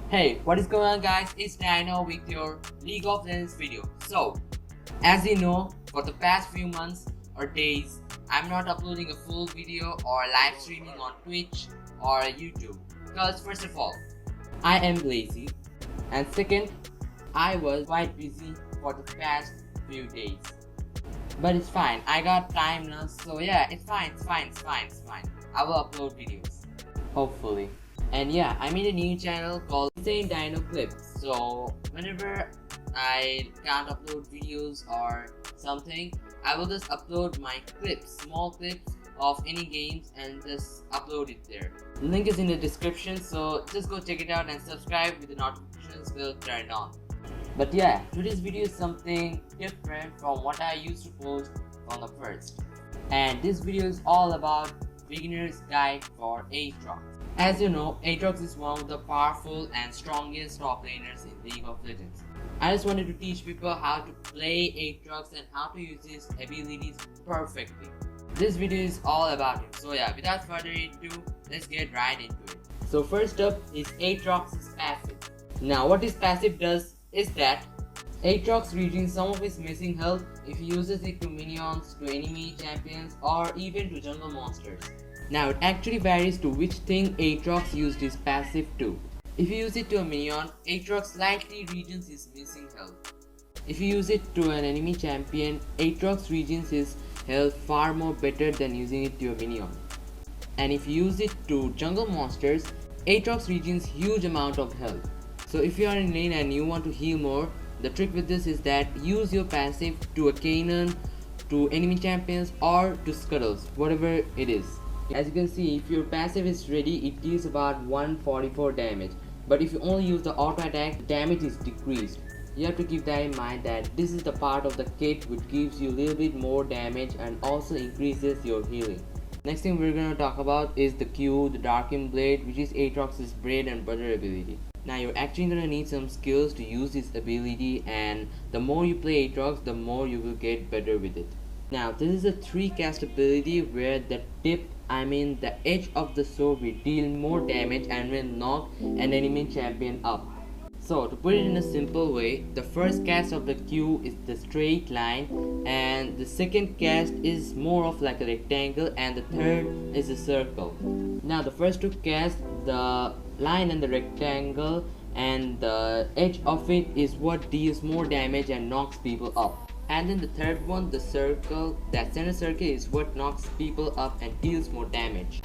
Hey, what is going on guys? It's Dino with your League of Legends video. So, as you know, for the past few months or days, I'm not uploading a full video or live streaming on Twitch or YouTube. Because first of all, I am lazy, and second, I was quite busy for the past few days. But it's fine, I got time now, so yeah, it's fine. I will upload videos. Hopefully. And yeah, I made a new channel called Insane Dino Clips. So whenever I can't upload videos or something, I will just upload my clips, small clips of any games and just upload it there. Link is in the description, so just go check it out and subscribe with the notifications bell turned on. But yeah, today's video is something different from what I used to post on the first. And this video is all about beginner's guide for Aatrox. As you know, Aatrox is one of the powerful and strongest top laners in League of Legends. I just wanted to teach people how to play Aatrox and how to use his abilities perfectly. This video is all about him. So yeah, without further ado, let's get right into it. So first up is Aatrox's passive. Now what his passive does is that Aatrox regains some of his missing health if he uses it to minions, to enemy champions, or even to jungle monsters. Now it actually varies to which thing Aatrox used his passive to. If you use it to a minion, Aatrox slightly regains his missing health. If you use it to an enemy champion, Aatrox regains his health far more better than using it to a minion. And if you use it to jungle monsters, Aatrox regains huge amount of health. So if you are in lane and you want to heal more, the trick with this is that use your passive to a cannon, to enemy champions, or to scuttles, whatever it is. As you can see, if your passive is ready, it deals about 144 damage. But if you only use the auto attack, the damage is decreased. You have to keep that in mind that this is the part of the kit which gives you a little bit more damage and also increases your healing. Next thing we're gonna talk about is the Q, the Darkened Blade, which is Aatrox's bread and butter ability. Now you're actually gonna need some skills to use this ability, and the more you play Aatrox, the more you will get better with it. Now this is a 3 cast ability where the the edge of the sword will deal more damage and will knock an enemy champion up. So to put it in a simple way, the first cast of the Q is the straight line, and the second cast is more of like a rectangle, and the third is a circle. Now the first two casts, the line and the rectangle and the edge of it is what deals more damage and knocks people up. And then the third one, the circle, that center circle is what knocks people up and deals more damage.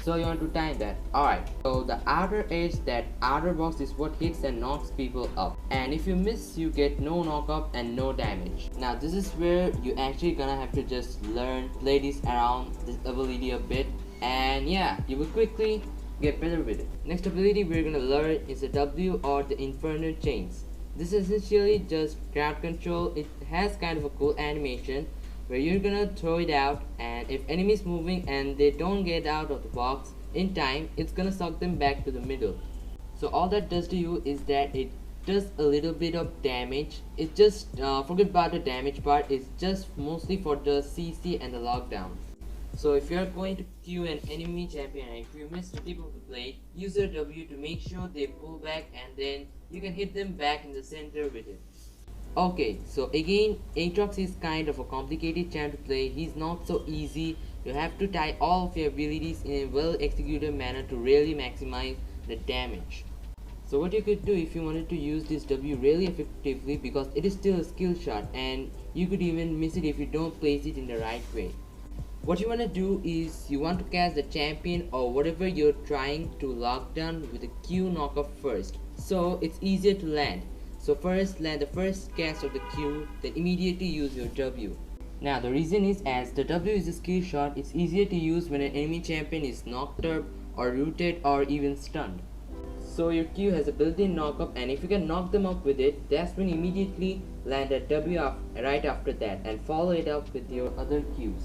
So you want to time that. Alright, so the outer edge, that outer box is what hits and knocks people up. And if you miss, you get no knock up and no damage. Now this is where you actually gonna have to just learn, play this around this ability a bit. And yeah, you will quickly get better with it. Next ability we're gonna learn is the W, or the Inferno Chains. This is essentially just crowd control. It has kind of a cool animation where you're gonna throw it out, and if enemies moving and they don't get out of the box in time, it's gonna suck them back to the middle. So all that does to you is that it does a little bit of damage. It's just forget about the damage part. It's just mostly for the CC and the lockdowns. So if you're going to Q an enemy champion and if you miss the tip of the blade, use your W to make sure they pull back, and then you can hit them back in the center with it. Okay, so again, Aatrox is kind of a complicated champ to play. He's not so easy. You have to tie all of your abilities in a well executed manner to really maximize the damage. So what you could do if you wanted to use this W really effectively, because it is still a skill shot and you could even miss it if you don't place it in the right way. What you want to do is you want to cast the champion or whatever you're trying to lock down with a Q knockup first, so it's easier to land. So first land the first cast of the Q, then immediately use your W. Now the reason is, as the W is a skill shot, it's easier to use when an enemy champion is knocked up or rooted or even stunned. So your Q has a built-in knockup, and if you can knock them up with it, that's when you immediately land a W right after that and follow it up with your other Qs.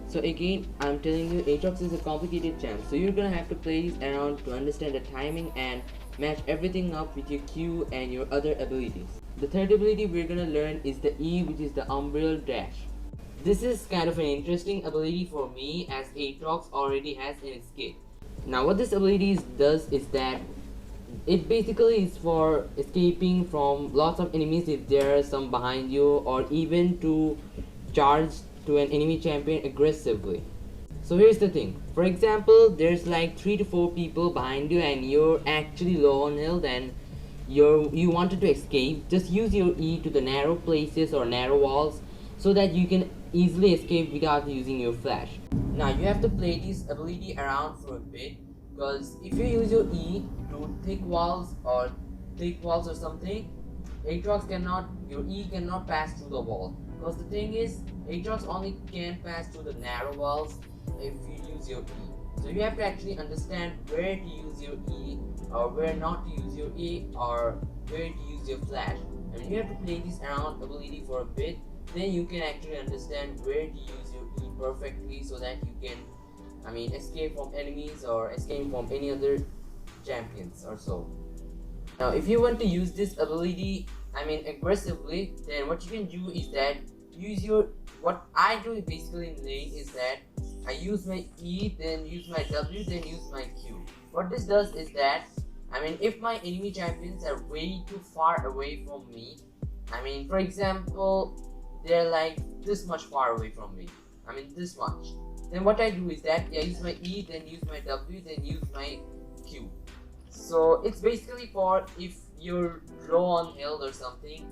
So again, I'm telling you, Aatrox is a complicated champ, so you're gonna have to play this around to understand the timing and match everything up with your Q and your other abilities. The third ability we're gonna learn is the E, which is the Umbral Dash. This is kind of an interesting ability for me, as Aatrox already has in its kit. Now what this ability does is that it basically is for escaping from lots of enemies if there are some behind you, or even to charge to an enemy champion aggressively. So here's the thing. For example, there's like 3 to 4 people behind you and you're actually low on health and you wanted to escape. Just use your E to the narrow places or narrow walls so that you can easily escape without using your flash. Now you have to play this ability around for a bit, because if you use your E to thick walls or something, Aatrox cannot, your E cannot pass through the wall. Because the thing is, Aatrox only can pass through the narrow walls if you use your E. So you have to actually understand where to use your E, or where not to use your E, or where to use your flash. I mean, you have to play this around ability for a bit, then you can actually understand where to use your E perfectly so that you can, I mean, escape from enemies or escape from any other champions or so. Now if you want to use this ability, I mean, aggressively, then what you can do is that use your, what I do basically in lane is that I use my E, then use my W, then use my Q. What this does is that, I mean, if my enemy champions are way too far away from me, I mean, for example, they're like this much far away from me, I mean this much, then what I do is that I use my E, then use my W, then use my Q. So it's basically for if you're low on health or something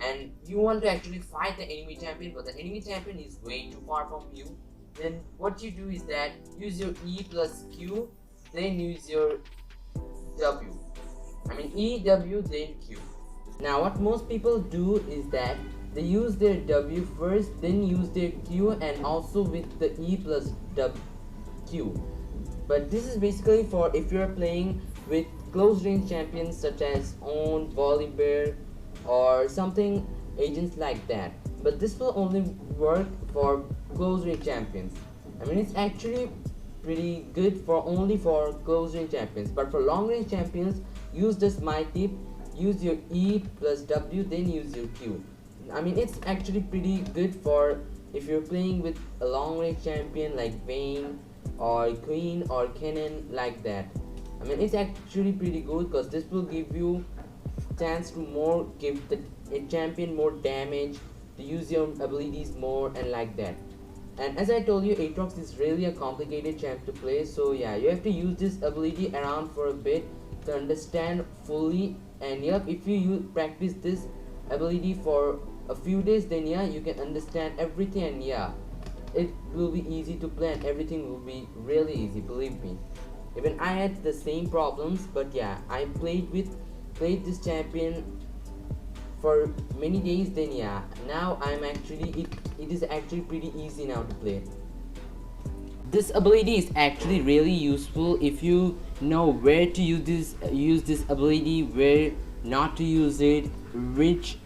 and you want to actually fight the enemy champion, but the enemy champion is way too far from you, then what you do is that use your E plus Q, then use your W. I mean E, W, then Q. Now what most people do is that they use their W first, then use their Q, and also with the E plus W, Q. But this is basically for if you're playing with close range champions such as Own, Volibear, or something, agents like that. But this will only work for close range champions. I mean, it's actually pretty good for only for close range champions, but for long range champions, use just my tip, use your E plus W, then use your Q. I mean, it's actually pretty good for if you're playing with a long range champion like Vayne or Queen or Kennen, like that. I mean, it's actually pretty good because this will give you chance to more give a champion more damage, to use your abilities more, and like that. And as I told you, Aatrox is really a complicated champ to play, so yeah, you have to use this ability around for a bit to understand fully. And yep, if you practice this ability for a few days, then yeah, you can understand everything, and yeah, it will be easy to play and everything will be really easy, believe me. Even I had the same problems, but yeah, I played this champion for many days, then yeah, now I'm actually it is actually pretty easy now to play. This ability is actually really useful if you know where to use this ability, where not to use it, which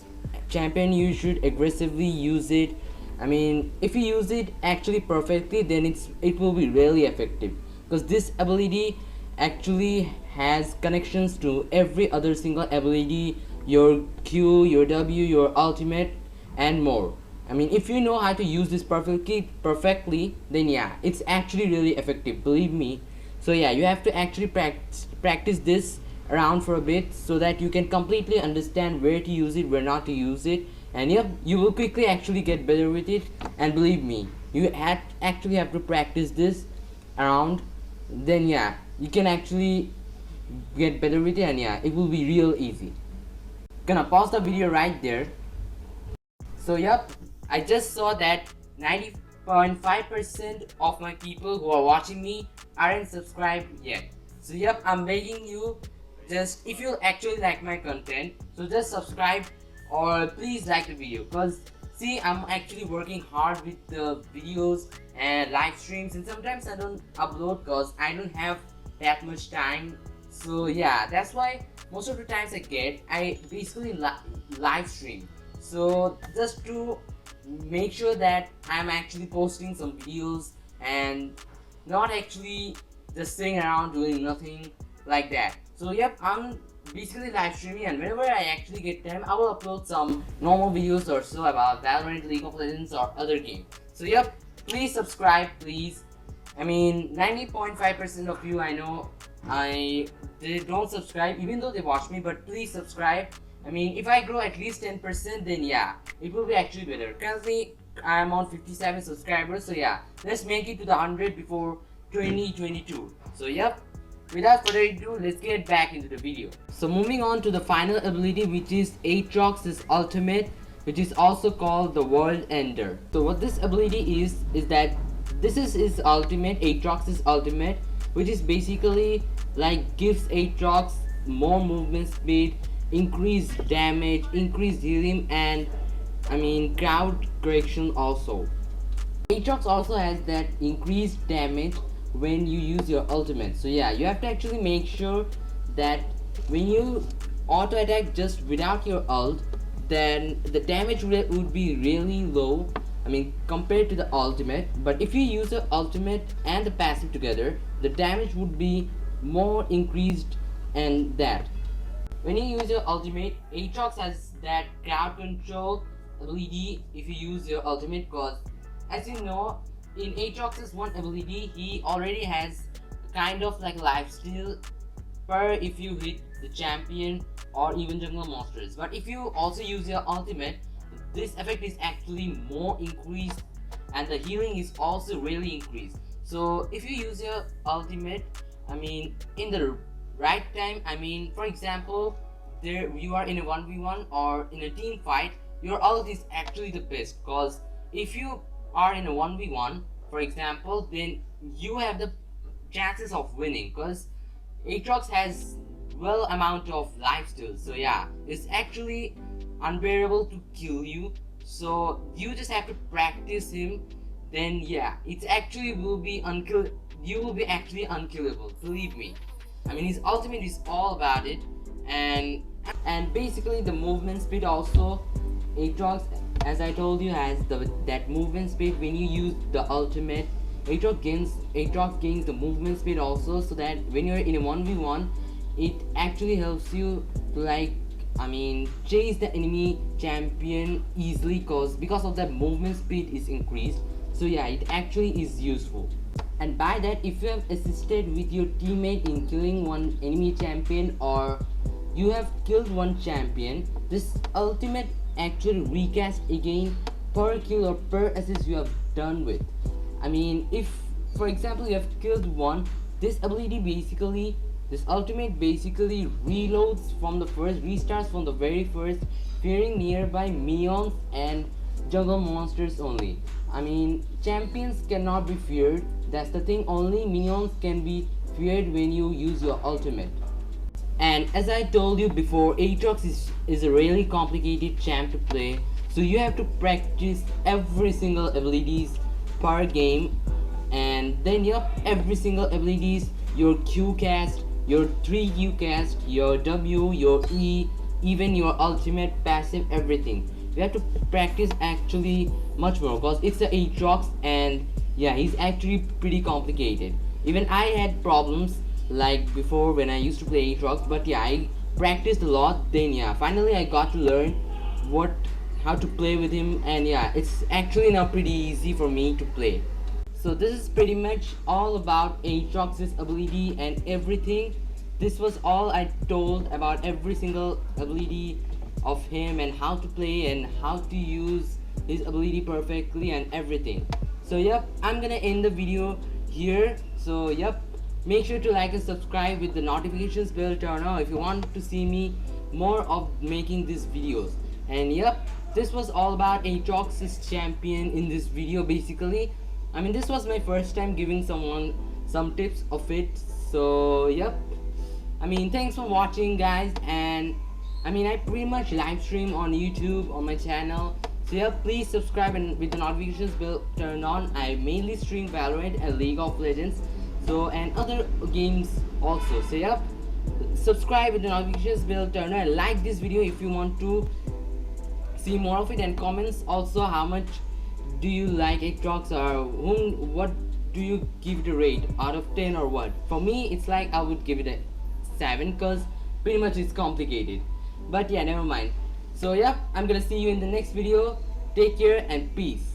champion you should aggressively use it. I mean, if you use it actually perfectly, then it will be really effective, because this ability actually has connections to every other single ability, your Q, your W, your ultimate, and more. I mean, if you know how to use this perfectly, then yeah, it's actually really effective, believe me. So yeah, you have to actually practice this around for a bit so that you can completely understand where to use it, where not to use it, and yep, you will quickly actually get better with it. And believe me, you actually have to practice this around, then yeah, you can actually get better with it, and yeah, it will be real easy. Gonna pause the video right there. So yep, I just saw that 90.5% of my people who are watching me aren't subscribed yet. So yep, I'm begging you, just if you actually like my content, so just subscribe or please like the video, because see, I'm actually working hard with the videos and live streams, and sometimes I don't upload because I don't have that much time. So yeah, that's why most of the times I basically live stream. So just to make sure that I'm actually posting some videos and not actually just sitting around doing nothing like that. So yep, I'm basically live streaming, and whenever I actually get time, I will upload some normal videos or so about Valorant, League of Legends, or other game. So yep, please subscribe, please. I mean, 90.5% of you I know they don't subscribe even though they watch me, but please subscribe. I mean, if I grow at least 10%, then yeah, it will be actually better. Currently, I'm on 57 subscribers, so yeah, let's make it to the 100 before 2022. So yep, without further ado, let's get back into the video. So moving on to the final ability, which is Aatrox's ultimate, which is also called the World Ender. So what this ability is that this is his ultimate, Aatrox's ultimate, which is basically like gives Aatrox more movement speed, increased damage, increased healing, and I mean crowd correction also. Aatrox also has that increased damage when you use your ultimate. So yeah, you have to actually make sure that when you auto attack just without your ult, then the damage rate would be really low. I mean compared to the ultimate. But if you use the ultimate and the passive together, the damage would be more increased and that. When you use your ultimate, Aatrox has that crowd control ability if you use your ultimate, because as you know, in Aatrox's one ability, he already has kind of like lifesteal per if you hit the champion or even jungle monsters. But if you also use your ultimate, this effect is actually more increased and the healing is also really increased. So if you use your ultimate, I mean in the right time, I mean for example, there you are in a 1v1 or in a team fight, your ult is actually the best, because if you are in a 1v1 for example, then you have the chances of winning, because Aatrox has well amount of lifesteal. So yeah, it's actually unbearable to kill you, so you just have to practice him. Then yeah, it actually will be you will be actually unkillable, believe me. I mean his ultimate is all about it, and basically the movement speed also. Aatrox, as I told you, has that movement speed when you use the ultimate. Aatrox gains the movement speed also, so that when you're in a 1v1, it actually helps you to like chase the enemy champion easily, because of that movement speed is increased. So yeah, it actually is useful. And by that, if you have assisted with your teammate in killing one enemy champion, or you have killed one champion, this ultimate actually recast again per kill or per assist you have done with. I mean, if for example you have killed one, this ultimate basically restarts from the very first, fearing nearby minions and jungle monsters only. I mean, champions cannot be feared, that's the thing, only minions can be feared when you use your ultimate. And as I told you before, Aatrox is a really complicated champ to play, so you have to practice every single abilities per game, and then every single abilities, your Q cast, your 3Q cast, your W, your E, even your ultimate, passive, everything. You have to practice actually much more, because it's a Aatrox, and yeah, he's actually pretty complicated. Even I had problems like before when I used to play Aatrox, but yeah, I practiced a lot. Then yeah, finally I got to learn how to play with him, and yeah, it's actually now pretty easy for me to play. So this is pretty much all about Aatrox's ability and everything. This was all I told about every single ability of him and how to play and how to use his ability perfectly and everything. So yep, I'm gonna end the video here. So yep, make sure to like and subscribe with the notifications bell turn on if you want to see me more of making these videos. And yep, this was all about Aatrox's champion in this video basically. I mean, this was my first time giving someone some tips of it. So yep, I mean, thanks for watching guys, and I mean I pretty much live stream on YouTube on my channel. So yeah, please subscribe and with the notifications bell turned on. I mainly stream Valorant and League of Legends, so and other games also. So yeah, subscribe with the notifications bell turned on and like this video if you want to see more of it, and comments also how much do you like Aatrox, or what do you give it a rate out of 10 or what. For me it's like I would give it a 7, because pretty much it's complicated, but yeah, never mind. So yeah, I'm gonna see you in the next video. Take care and peace.